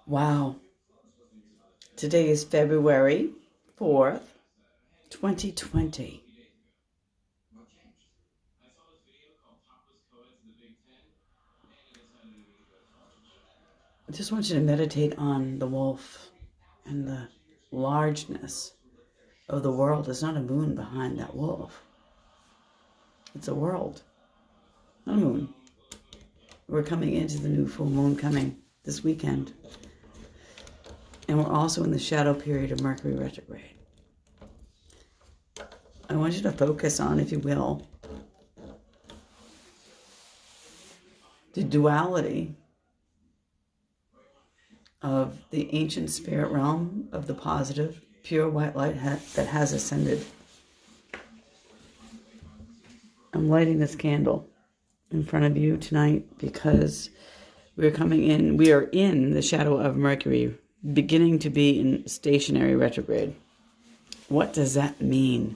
Wow. Today is February 4th, 2020. I just want you to meditate on the wolf and the largeness of the world. There's not a moon behind that wolf. It's a world, not a moon. We're coming into the new full moon coming this weekend. And we're also in the shadow period of Mercury retrograde. I want you to focus on, if you will, the duality of the ancient spirit realm of the positive, pure white light that has ascended. I'm lighting this candle in front of you tonight because we are in the shadow of Mercury, beginning to be in stationary retrograde. What does that mean?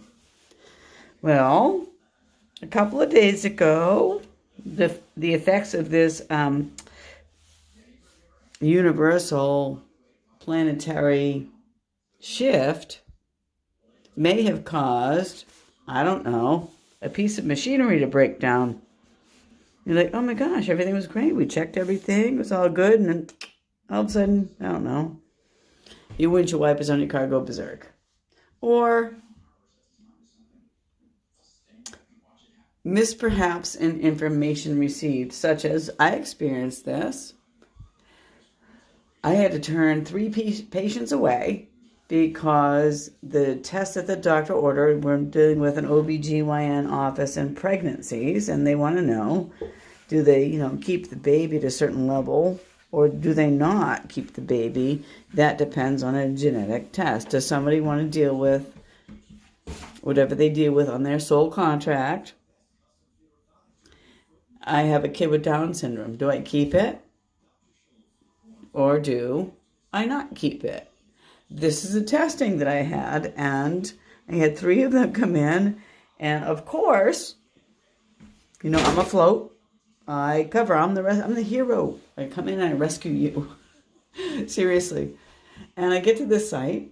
Well, a couple of days ago, the effects of this universal planetary shift may have caused, I don't know, a piece of machinery to break down. You're like, oh my gosh, everything was great. We checked everything. It was all good. And then all of a sudden, I don't know, your windshield wipers on your car go berserk. Or misperhaps in information received, such as I experienced this. I had to turn 3 patients away because the tests that the doctor ordered were dealing with an OBGYN office and pregnancies, and they want to know, do they, keep the baby at a certain level, or do they not keep the baby? That depends on a genetic test. Does somebody want to deal with whatever they deal with on their sole contract? I have a kid with Down syndrome. Do I keep it? Or do I not keep it? This is a testing that I had, and I had 3 of them come in. And of course, I'm afloat. I cover. I'm the hero. I come in and I rescue you. Seriously. And I get to this site,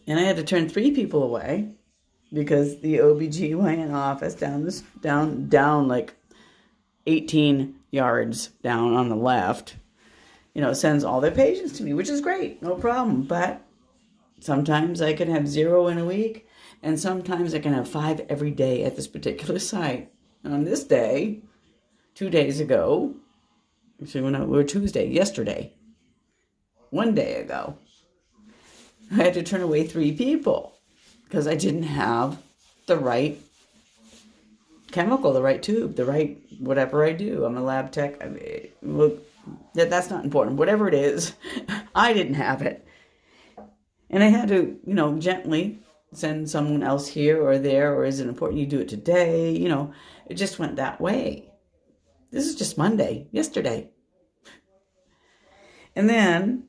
and I had to turn 3 people away because the OBGYN office down like 18 yards down on the left, sends all their patients to me, which is great, no problem. But sometimes I can have 0 in a week, and sometimes I can have 5 every day at this particular site. And on this day, 2 days ago, actually, we were Tuesday, yesterday, 1 day ago, I had to turn away 3 people because I didn't have the right chemical, the right tube, the right whatever I do. I'm a lab tech. That's not important. Whatever it is, I didn't have it. And I had to, gently send someone else here or there, or is it important you do it today? It just went that way. This is just Monday, yesterday. And then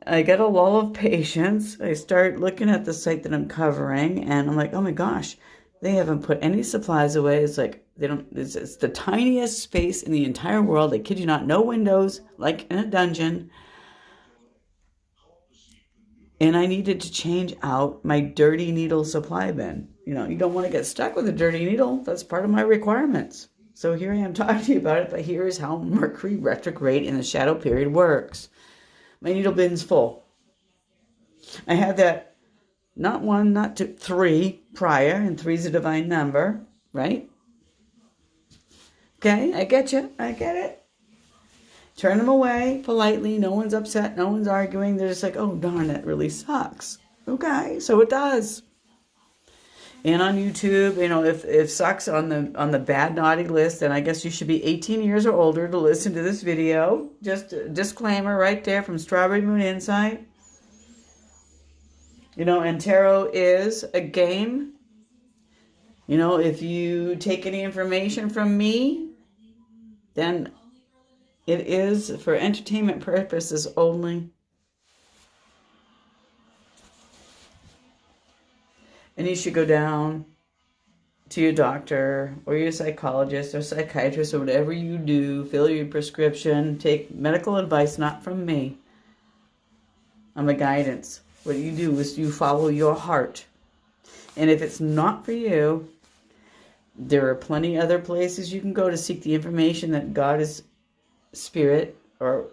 I get a lull of patients. I start looking at the site that I'm covering, and I'm like, oh my gosh, they haven't put any supplies away. It's like it's the tiniest space in the entire world. I kid you not, no windows, like in a dungeon. And I needed to change out my dirty needle supply bin. You don't want to get stuck with a dirty needle. That's part of my requirements. So here I am talking to you about it, but here is how Mercury retrograde in the shadow period works. My needle bin's full. I had that not 1, not 2, 3 prior, and 3 is a divine number, right? Okay, I get you. I get it. Turn them away politely. No one's upset. No one's arguing. They're just like, oh, darn, that really sucks. Okay, so it does. And on YouTube, if sucks on the bad naughty list, then I guess you should be 18 years or older to listen to this video. Just a disclaimer right there from Strawberry Moon Insight. And tarot is a game. If you take any information from me, then it is for entertainment purposes only. And you should go down to your doctor or your psychologist or psychiatrist or whatever you do, fill your prescription, take medical advice, not from me. on the guidance. What you do is you follow your heart. And if it's not for you, there are plenty other places you can go to seek the information that God is spirit or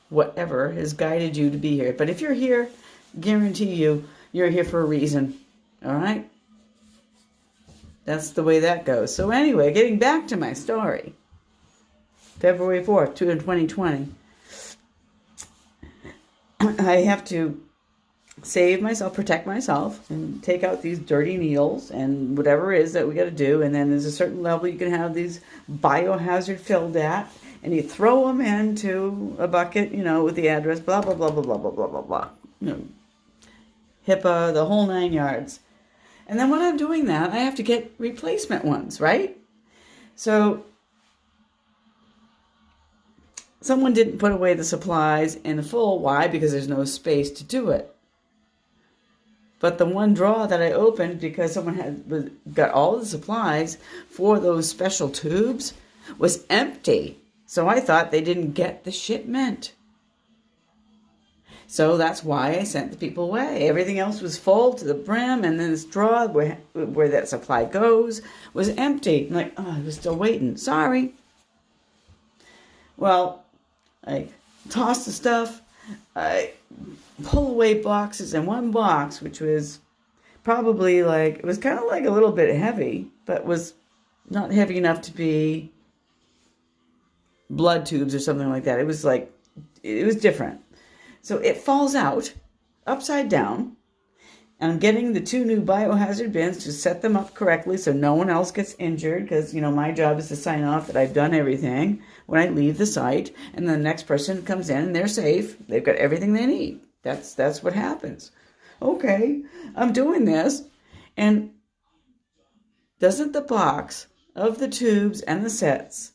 whatever has guided you to be here. But if you're here, guarantee you're here for a reason. All right? That's the way that goes. So anyway, getting back to my story. February 4th, 2020. I have to save myself, protect myself, and take out these dirty needles and whatever it is that we got to do. And then there's a certain level you can have these biohazard filled at, and you throw them into a bucket, with the address, blah, blah, blah, blah, blah, blah, blah, blah, blah. HIPAA, the whole 9 yards. And then when I'm doing that, I have to get replacement ones, right? So someone didn't put away the supplies in full. Why? Because there's no space to do it. But the one drawer that I opened, because someone had got all the supplies for those special tubes, was empty. So I thought they didn't get the shipment. So that's why I sent the people away. Everything else was full to the brim, and then this drawer where that supply goes was empty. I'm like, I was still waiting. Sorry. Well, I tossed the stuff. I pull away boxes, and one box, which was probably it was kind of like a little bit heavy, but was not heavy enough to be blood tubes or something like that. It was different. So it falls out upside down, and I'm getting the 2 new biohazard bins to set them up correctly so no one else gets injured, because, my job is to sign off that I've done everything when I leave the site, and the next person comes in and they're safe. They've got everything they need. That's what happens. Okay, I'm doing this, and doesn't the box of the tubes and the sets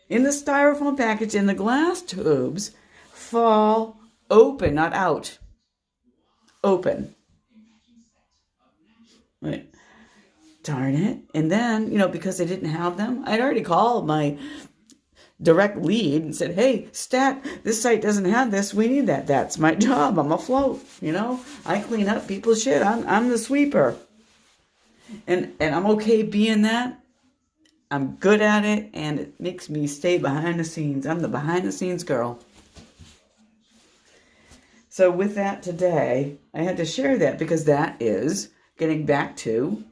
in the styrofoam package in the glass tubes fall open, not out, open. Right. Darn it. And then, because they didn't have them, I'd already called my direct lead and said, hey, stat, this site doesn't have this. We need that. That's my job. I'm afloat. I clean up people's shit. I'm the sweeper. And I'm okay being that. I'm good at it, and it makes me stay behind the scenes. I'm the behind the scenes girl. So with that today, I had to share that because that is getting back to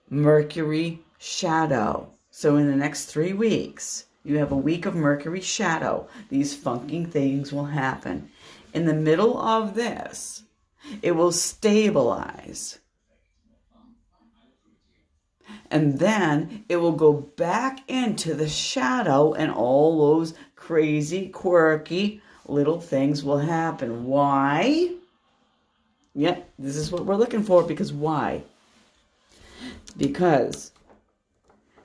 Mercury shadow. So in the next 3 weeks, you have a week of Mercury shadow. These funking things will happen. In the middle of this, it will stabilize. And then it will go back into the shadow, and all those crazy, quirky little things will happen. Why? Yep, this is what we're looking for, because why? Because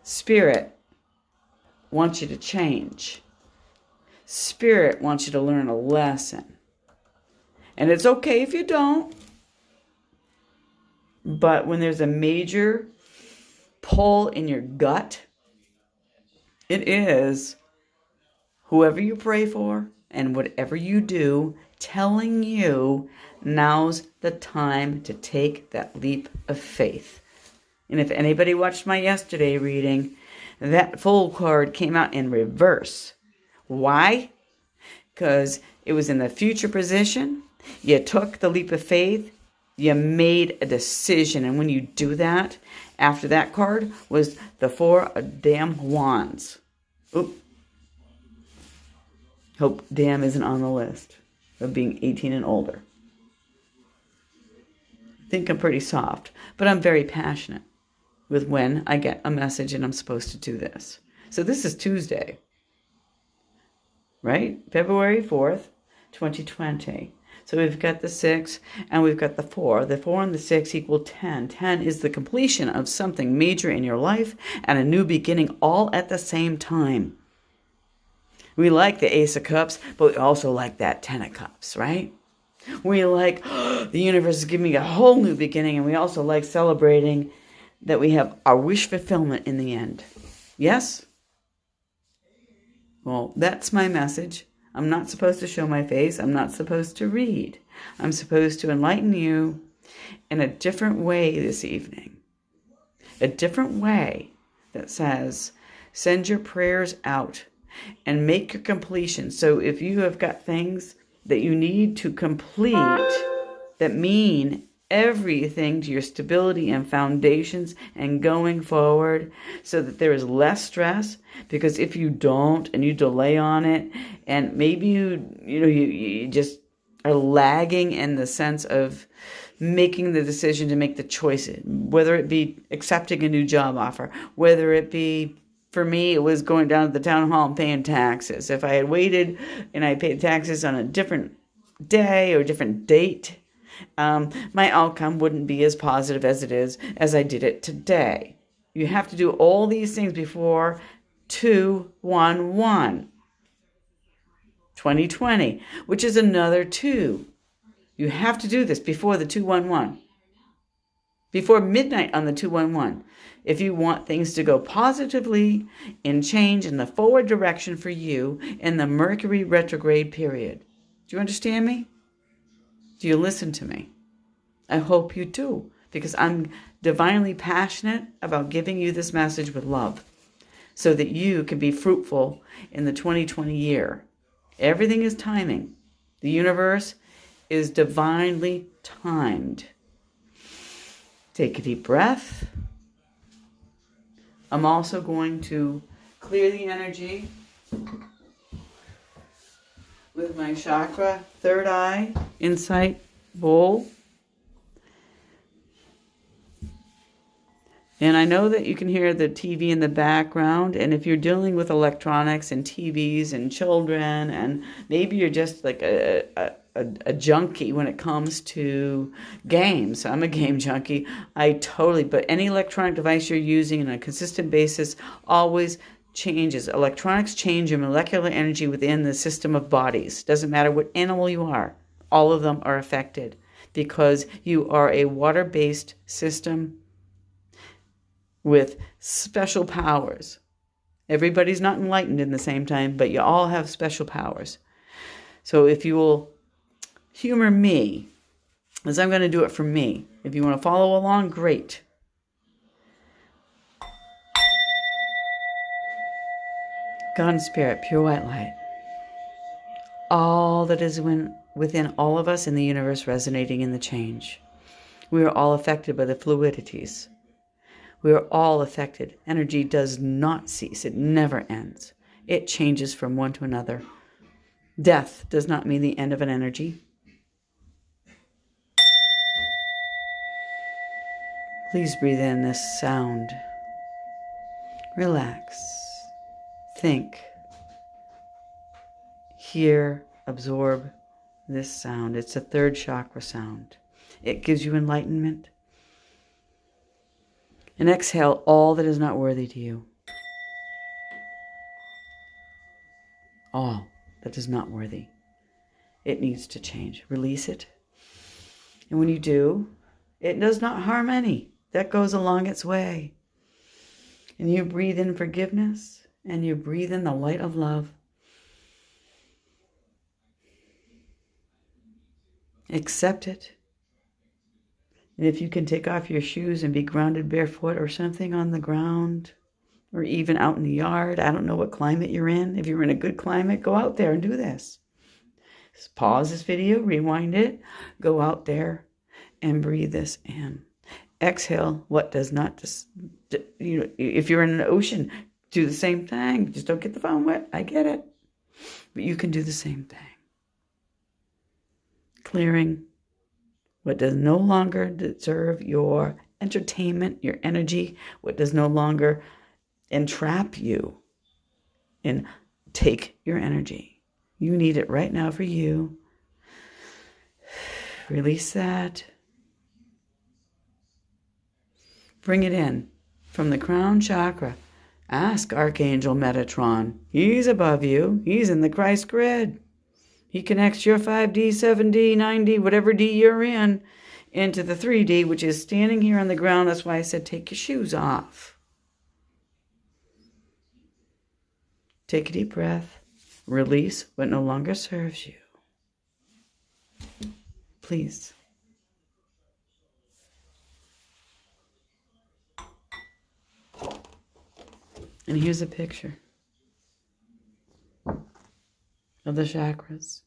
Spirit wants you to change. Spirit wants you to learn a lesson. And it's okay if you don't. But when there's a major pull in your gut, it is whoever you pray for and whatever you do telling you now's the time to take that leap of faith. And if anybody watched my yesterday reading, that Fool card came out in reverse. Why? Because it was in the future position. You took the leap of faith. You made a decision. And when you do that, after that card was the 4 of damn wands. Oop. Hope damn isn't on the list of being 18 and older. I think I'm pretty soft, but I'm very passionate with when I get a message and I'm supposed to do this. So this is Tuesday, right? February 4th, 2020. So we've got the 6 and we've got the 4. The 4 and the 6 equal 10. 10 is the completion of something major in your life and a new beginning all at the same time. We like the Ace of Cups, but we also like that 10 of Cups, right? We like the universe is giving me a whole new beginning, and we also like celebrating that we have our wish fulfillment in the end. Yes? Well, that's my message. I'm not supposed to show my face. I'm not supposed to read. I'm supposed to enlighten you in a different way this evening. A different way that says, send your prayers out and make your completion. So if you have got things that you need to complete that mean everything to your stability and foundations and going forward, so that there is less stress, because if you don't and you delay on it, and maybe you just are lagging in the sense of making the decision to make the choice, whether it be accepting a new job offer, whether it be, for me, it was going down to the town hall and paying taxes. If I had waited and I paid taxes on a different day or different date, my outcome wouldn't be as positive as it is as I did it today. You have to do all these things before 2/11, 2020, which is another 2. You have to do this before the 2/11, before midnight on the 2/11, if you want things to go positively and change in the forward direction for you in the Mercury retrograde period. Do you understand me? Do you listen to me? I hope you do, because I'm divinely passionate about giving you this message with love so that you can be fruitful in the 2020 year. Everything is timing. The universe is divinely timed. Take a deep breath. I'm also going to clear the energy with my chakra, third eye, Insite bowl. And I know that you can hear the TV in the background. And if you're dealing with electronics and TVs and children, and maybe you're just like a junkie when it comes to games. I'm a game junkie. But any electronic device you're using on a consistent basis always changes. Electronics change your molecular energy within the system of bodies. Doesn't matter what animal you are. All of them are affected because you are a water-based system with special powers. Everybody's not enlightened in the same time, but you all have special powers. So if you will humor me, as I'm going to do it for me. If you want to follow along, great. God and Spirit, pure white light. All that is within all of us in the universe resonating in the change. We are all affected by the fluidities. We are all affected. Energy does not cease. It never ends. It changes from one to another. Death does not mean the end of an energy. Please breathe in this sound. Relax. Think. Hear, absorb this sound. It's a third chakra sound. It gives you enlightenment. And exhale all that is not worthy to you. All that is not worthy. It needs to change. Release it. And when you do, it does not harm any. That goes along its way. And you breathe in forgiveness, and you breathe in the light of love. Accept it. And if you can take off your shoes and be grounded barefoot or something on the ground, or even out in the yard, I don't know what climate you're in. If you're in a good climate, go out there and do this. Just pause this video, rewind it, go out there and breathe this in. Exhale what does not, if you're in an ocean, do the same thing. Just don't get the phone wet. I get it. But you can do the same thing. Clearing what does no longer deserve your entertainment, your energy, what does no longer entrap you and take your energy. You need it right now for you. Release that. Bring it in from the crown chakra. Ask Archangel Metatron. He's above you. He's in the Christ grid. He connects your 5D, 7D, 9D, whatever D you're in, into the 3D, which is standing here on the ground. That's why I said take your shoes off. Take a deep breath. Release what no longer serves you. Please. And here's a picture of the chakras.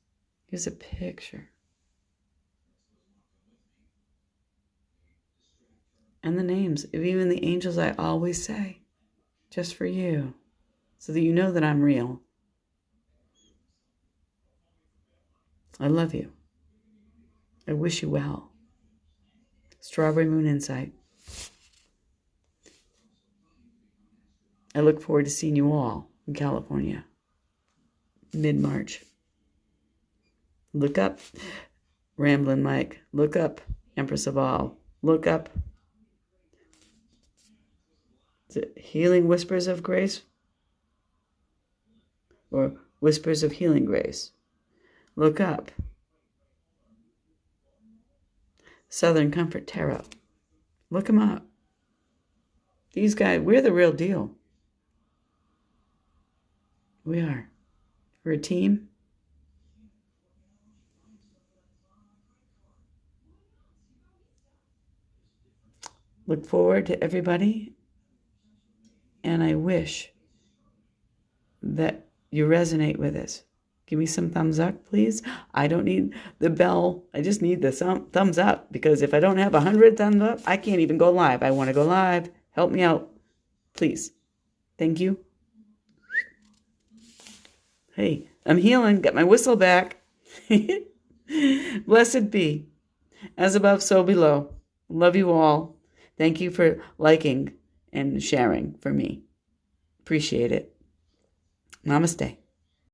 Here's a picture. And the names of even the angels I always say, just for you, so that you know that I'm real. I love you. I wish you well. Strawberry Moon Insight. I look forward to seeing you all in California, mid-March. Look up, Ramblin' Mike. Look up, Empress of All. Look up. Is it Healing Whispers of Grace? Or Whispers of Healing Grace? Look up. Southern Comfort Tarot. Look them up. These guys, we're the real deal. We are. We're a team. Look forward to everybody. And I wish that you resonate with us. Give me some thumbs up, please. I don't need the bell. I just need the thumbs up, because if I don't have 100 thumbs up, I can't even go live. I want to go live. Help me out, please. Thank you. Hey, I'm healing. Got my whistle back. Blessed be. As above, so below. Love you all. Thank you for liking and sharing for me. Appreciate it. Namaste.